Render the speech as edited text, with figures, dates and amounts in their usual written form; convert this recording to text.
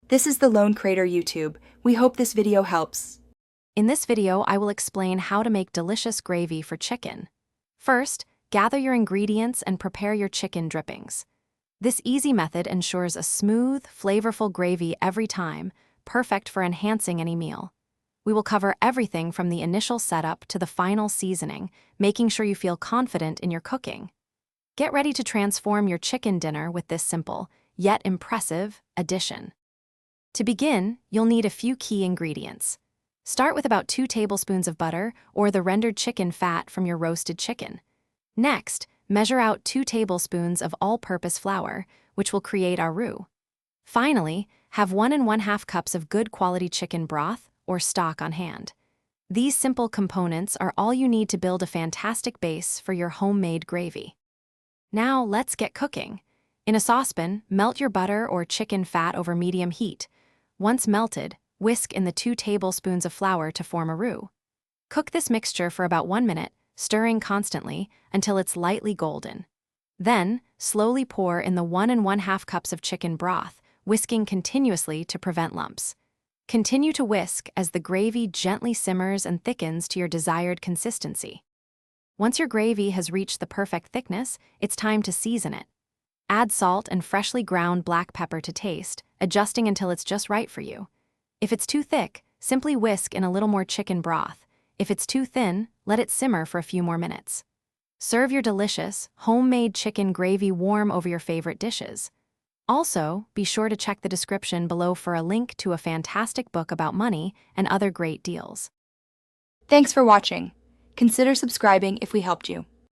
This is the Lone Crater YouTube. We hope this video helps. In this video, I will explain how to make delicious gravy for chicken. First, gather your ingredients and prepare your chicken drippings. This easy method ensures a smooth, flavorful gravy every time, perfect for enhancing any meal. We will cover everything from the initial setup to the final seasoning, making sure you feel confident in your cooking. Get ready to transform your chicken dinner with this simple, yet impressive, addition. To begin, you'll need a few key ingredients. Start with about 2 tablespoons of butter or the rendered chicken fat from your roasted chicken. Next, measure out 2 tablespoons of all-purpose flour, which will create our roux. Finally, have 1 1/2 cups of good quality chicken broth or stock on hand. These simple components are all you need to build a fantastic base for your homemade gravy. Now let's get cooking. In a saucepan, melt your butter or chicken fat over medium heat. Once melted, whisk in the 2 tablespoons of flour to form a roux. Cook this mixture for about 1 minute, stirring constantly until it's lightly golden. Then, slowly pour in the 1 1/2 cups of chicken broth, whisking continuously to prevent lumps. Continue to whisk as the gravy gently simmers and thickens to your desired consistency. Once your gravy has reached the perfect thickness, it's time to season it. Add salt and freshly ground black pepper to taste, adjusting until it's just right for you. If it's too thick, simply whisk in a little more chicken broth. If it's too thin, let it simmer for a few more minutes. Serve your delicious, homemade chicken gravy warm over your favorite dishes. Also, be sure to check the description below for a link to a fantastic book about money and other great deals. Thanks for watching. Consider subscribing if we helped you.